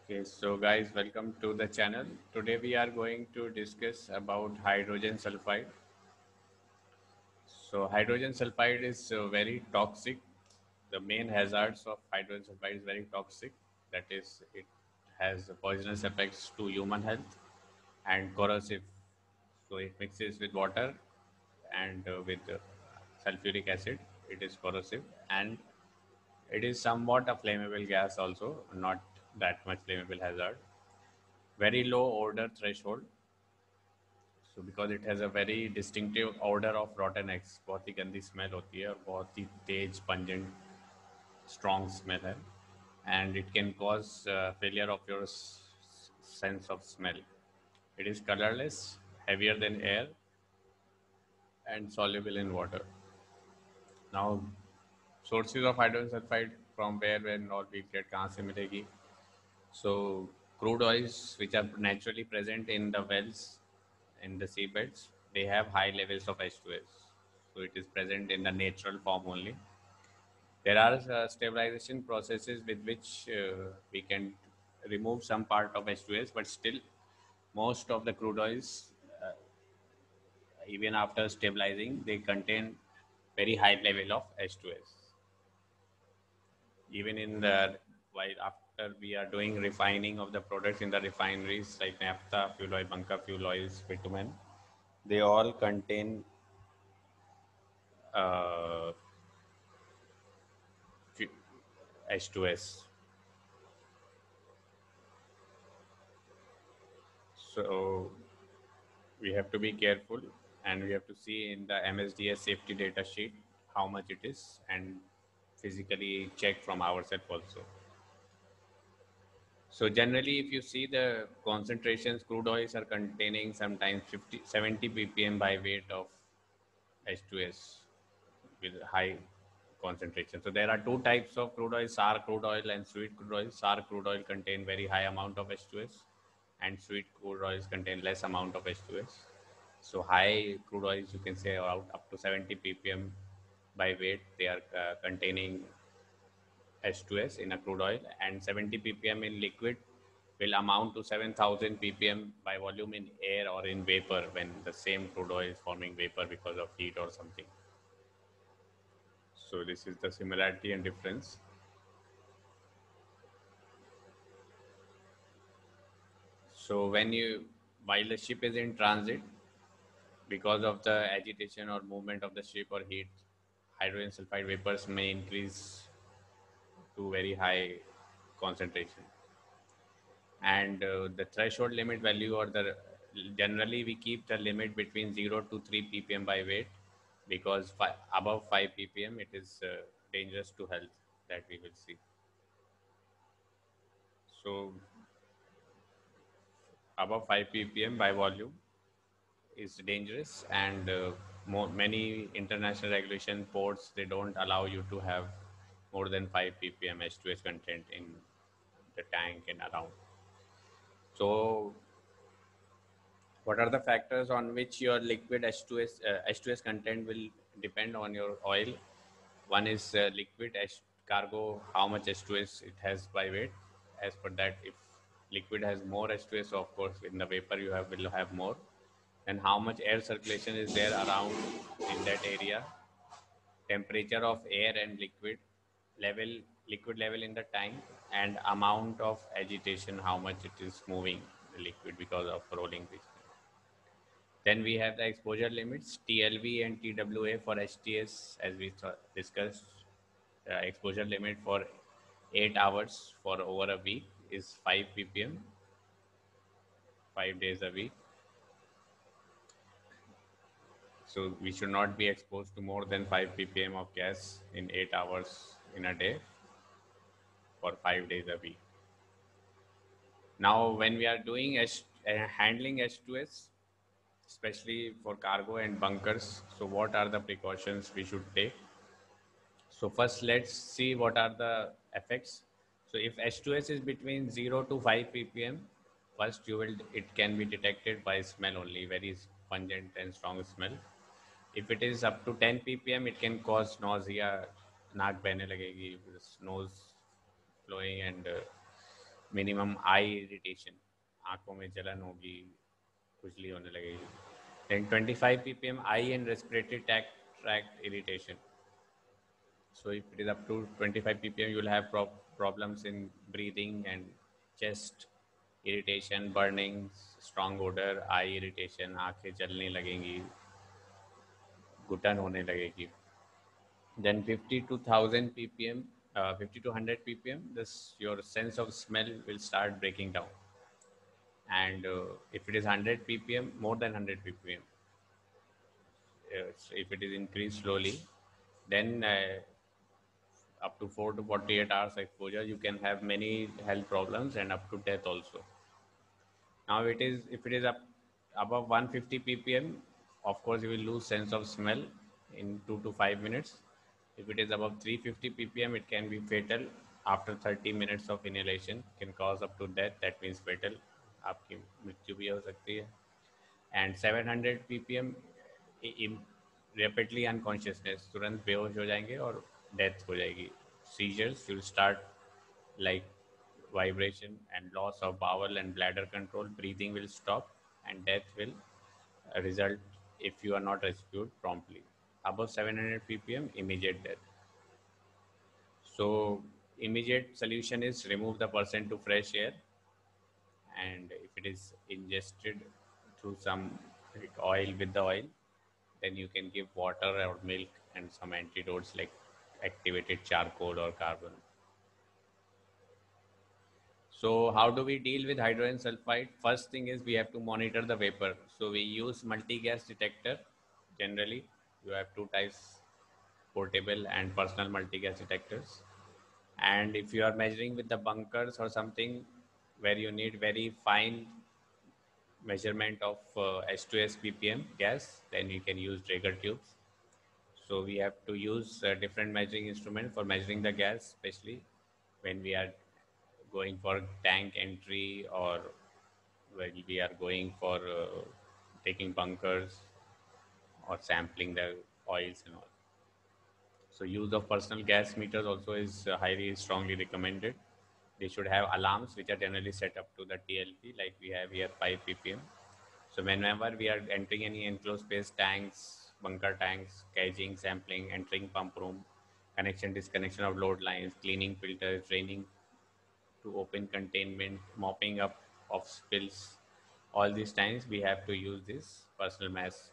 Okay, so guys, welcome to the channel. Today we are going to discuss about hydrogen sulfide. So hydrogen sulfide is very toxic. The main hazards of hydrogen sulfide is very toxic. That is, it has poisonous effects to human health and corrosive. So it mixes with water and with sulfuric acid. It is corrosive and it is somewhat a flammable gas also, not that much flammable hazard. Very low odor threshold. So because it has a very distinctive odor of rotten eggs, बहुत ही गंदी smell होती है और बहुत ही तेज pungent strong smell है, and it can cause failure of your sense of smell. It is colorless, heavier than air, and soluble in water. Now, sources of hydrogen sulfide from where and all we get कहाँ से मिलेगी? So crude oils which are naturally present in the wells in the seabeds, they have high levels of H2S. So it is present in the natural form only. There are stabilization processes with which we can remove some part of H2S, but still most of the crude oils, even after stabilizing, they contain very high level of H2S. Even in the while after we are doing refining of the products in the refineries like naphtha, fuel oil, bunker fuel oils, bitumen, they all contain uh, H2S. So we have to be careful and we have to see in the MSDS safety data sheet how much it is and physically check from ourselves also. So generally, if you see the concentrations, crude oils are containing sometimes 50, 70 ppm by weight of H2S with high concentration. So there are two types of crude oil, sour crude oil and sweet crude oil. Sour crude oil contain very high amount of H2S and sweet crude oils contain less amount of H2S. So high crude oils, you can say up to 70 ppm by weight, they are containing H2S in a crude oil, and 70 ppm in liquid will amount to 7,000 ppm by volume in air or in vapor when the same crude oil is forming vapor because of heat or something. So this is the similarity and difference. So while the ship is in transit, because of the agitation or movement of the ship or heat, hydrogen sulfide vapors may increase to very high concentration. And the threshold limit value or the generally we keep the limit between 0 to 3 ppm by weight because above 5 ppm it is dangerous to health, that we will see. So above 5 ppm by volume is dangerous, and many international regulation ports, they don't allow you to have more than 5 ppm H2S content in the tank and around. So what are the factors on which your liquid H2S content will depend on your oil? One is liquid cargo, how much H2S it has by weight. As per that, if liquid has more H2S, of course, in the vapor you will have more. And how much air circulation is there around in that area, temperature of air and level, liquid level in the tank, and amount of agitation, how much it is moving the liquid because of rolling this. Then we have the exposure limits, TLV and TWA for HTS, as we discussed. Exposure limit for 8 hours for over a week is 5 ppm, 5 days a week. So we should not be exposed to more than 5 ppm of gas in 8 hours in a day for 5 days a week. Now, when we are doing handling H2S, especially for cargo and bunkers, so what are the precautions we should take? So first, let's see what are the effects. So if H2S is between 0 to 5 ppm, first it can be detected by smell only, very pungent and strong smell. If it is up to 10 ppm, it can cause nausea, naak behne lagegi, nose flowing, and minimum I irritation, आंखों में जलन होगी, खुजली होने लगेगी. Then 25 ppm eye and respiratory tract irritation. So if it is up to 25 ppm, you will have problems in breathing and chest irritation, burning, strong odor, eye irritation, आंखें जलने लगेंगी, घुटन होने लगेगी. Then 50 to 1000 ppm, 50 to 100 ppm, this your sense of smell will start breaking down. And if it is 100 ppm, more than 100 ppm, if it is increased slowly, then up to 4 to 48 hours exposure, you can have many health problems and up to death also. Now it is, if it is up above 150 ppm, of course you will lose sense of smell in 2 to 5 minutes. If it is above 350 ppm, it can be fatal. After 30 minutes of inhalation can cause up to death, that means fatal. आपकी मृत्यु भी हो सकती है. And 700 ppm rapidly unconsciousness, तुरंत बेहोश हो जाएंगे और डेथ हो जाएगी. Seizures will start like vibration and loss of bowel and bladder control. Breathing will stop and death will result if you are not rescued promptly. Above 700 ppm, immediate death. So immediate solution is remove the person to fresh air, and if it is ingested through some oil, with the oil, then you can give water or milk and some antidotes like activated charcoal or carbon. So how do we deal with hydrogen sulfide? First thing is we have to monitor the vapor. So we use multi-gas detector. Generally, you have two types, portable and personal multi-gas detectors. And if you are measuring with the bunkers or something where you need very fine measurement of H2S ppm gas, then you can use Draeger tubes. So we have to use a different measuring instrument for measuring the gas, especially when we are going for tank entry or when we are going for taking bunkers or sampling the oils and all. So use of personal gas meters also is highly strongly recommended. They should have alarms which are generally set up to the TLP, like we have here 5 ppm. So whenever we are entering any enclosed space, tanks, bunker tanks, caging, sampling, entering pump room, connection, disconnection of load lines, cleaning filters, draining to open containment, mopping up of spills, all these times we have to use this personal mass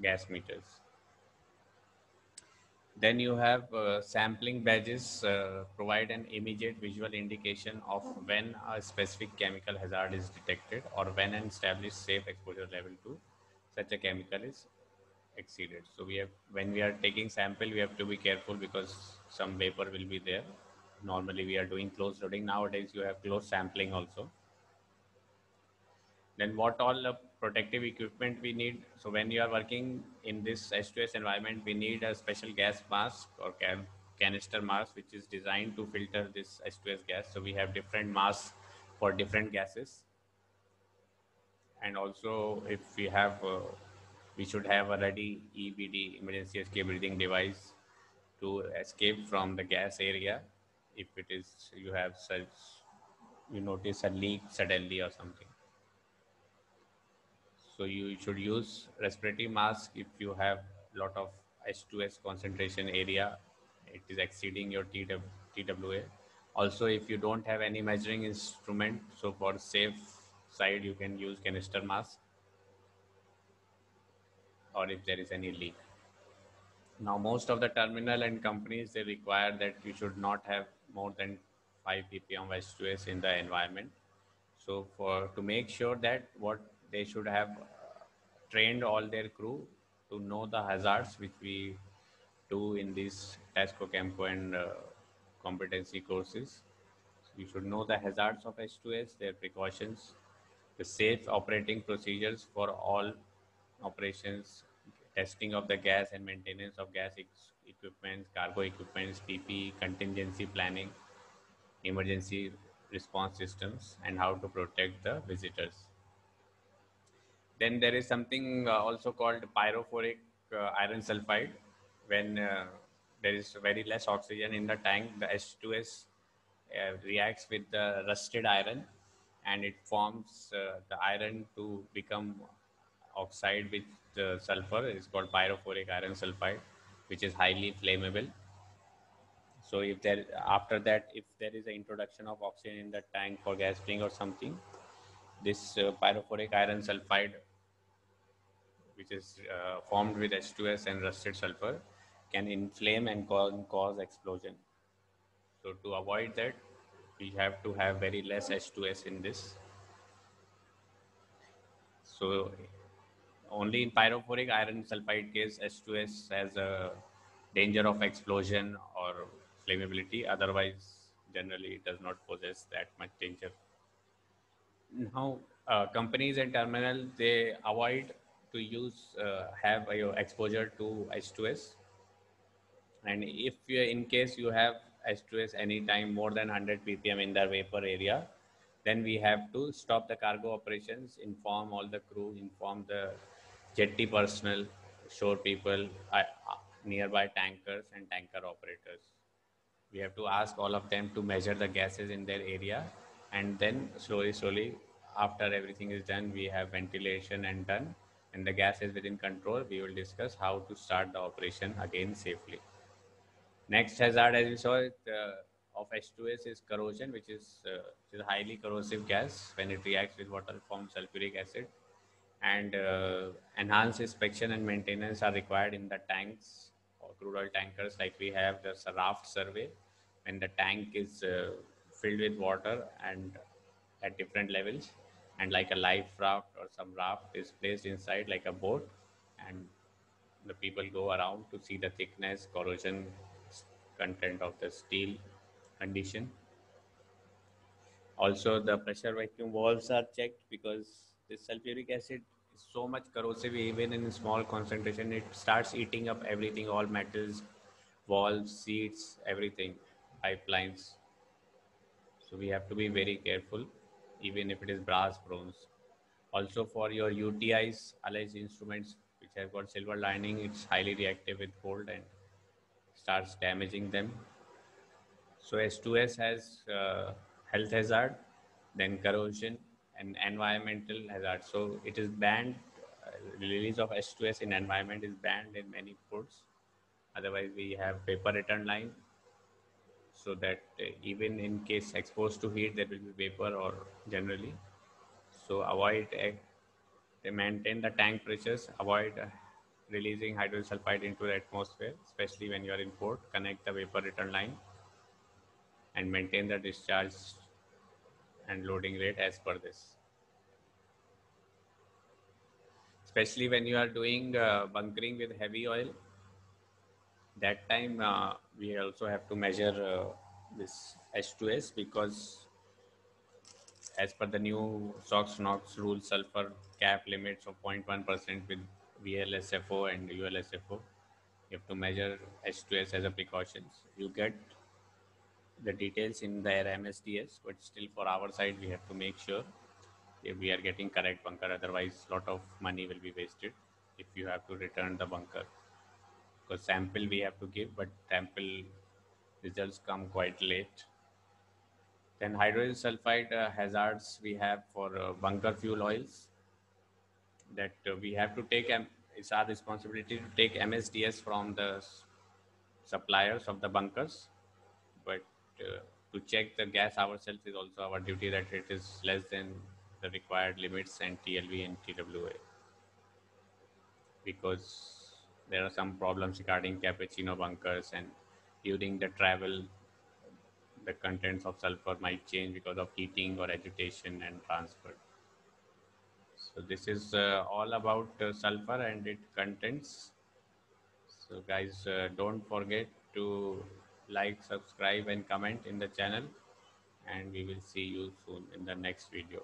gas meters. Then you have sampling badges provide an immediate visual indication of when a specific chemical hazard is detected or when an established safe exposure level to such a chemical is exceeded. So we have, when we are taking sample, we have to be careful because some vapor will be there. Normally we are doing close loading. Nowadays you have close sampling also. Then what all protective equipment we need? So when you are working in this H2S environment, we need a special gas mask or canister mask which is designed to filter this H2S gas. So we have different masks for different gases. And also if we have we should have a ready EBD, emergency escape breathing device, to escape from the gas area if it is you have such, you notice a leak suddenly or something. So you should use respiratory mask if you have lot of H2S concentration area, it is exceeding your TWA. Also, if you don't have any measuring instrument, so for safe side, you can use canister mask, or if there is any leak. Now, most of the terminal and companies, they require that you should not have more than 5 ppm of H2S in the environment. So for to make sure that what they should have trained all their crew to know the hazards which we do in these TASCO, CAMCO and competency courses. So you should know the hazards of H2S, their precautions, the safe operating procedures for all operations, testing of the gas and maintenance of gas equipment, cargo equipments, PP, contingency planning, emergency response systems, and how to protect the visitors. Then there is something also called pyrophoric iron sulfide. When there is very less oxygen in the tank, the H2S reacts with the rusted iron, and it forms the iron to become oxide with sulfur. It's called pyrophoric iron sulfide, which is highly flammable. So if there after that, if there is an introduction of oxygen in the tank for gas spring or something, this pyrophoric iron sulfide, which is formed with H2S and rusted sulfur, can inflame and cause explosion. So to avoid that, we have to have very less H2S in this. So only in pyrophoric iron sulfide case, H2S has a danger of explosion or flammability. Otherwise, generally, it does not possess that much danger. Now, companies and terminal, they avoid to use have your exposure to H2S. And if you, in case you have H2S anytime more than 100 ppm in the vapor area, then we have to stop the cargo operations, inform all the crew, inform the jetty personnel, shore people, nearby tankers and tanker operators. We have to ask all of them to measure the gases in their area, and then slowly, after everything is done, we have ventilation and done, and the gas is within control. We will discuss how to start the operation again safely. Next hazard, as we saw, of H2S is corrosion, which is a highly corrosive gas. When it reacts with water, forms sulfuric acid. And enhanced inspection and maintenance are required in the tanks or crude oil tankers. Like we have the raft survey, when the tank is filled with water and at different levels, and like a life raft or some raft is placed inside like a boat, and the people go around to see the thickness, corrosion content of the steel condition. Also, the pressure vacuum valves are checked because this sulfuric acid is so much corrosive, even in small concentration, it starts eating up everything, all metals, valves, seats, everything, pipelines. So we have to be very careful, even if it is brass bronze. Also, for your UTIs, alleged instruments which have got silver lining, it's highly reactive with cold and starts damaging them. So S2S has health hazard, then corrosion and environmental hazard. So it is banned. Release of H2S in environment is banned in many ports. Otherwise, we have paper return line, so that even in case exposed to heat, there will be vapor or generally. So avoid they maintain the tank pressures. Avoid releasing hydrogen sulfide into the atmosphere, especially when you are in port. Connect the vapor return line and maintain the discharge and loading rate as per this. Especially when you are doing bunkering with heavy oil, that time we also have to measure this H2S, because as per the new SOx NOx rule, sulfur cap limits of 0.1% with VLSFO and ULSFO. You have to measure H2S as a precautions. You get the details in their MSDS, but still for our side, we have to make sure if we are getting correct bunker. Otherwise, lot of money will be wasted if you have to return the bunker, because sample we have to give, but sample results come quite late. Then hydrogen sulfide hazards we have for bunker fuel oils, that we have to take. It's our responsibility to take MSDS from the suppliers of the bunkers, but to check the gas ourselves is also our duty, that it is less than the required limits and TLV and TWA, because there are some problems regarding cappuccino bunkers, and during the travel the contents of sulfur might change because of heating or agitation and transfer. So this is all about sulfur and its contents. So guys, don't forget to like, subscribe and comment in the channel, and we will see you soon in the next video.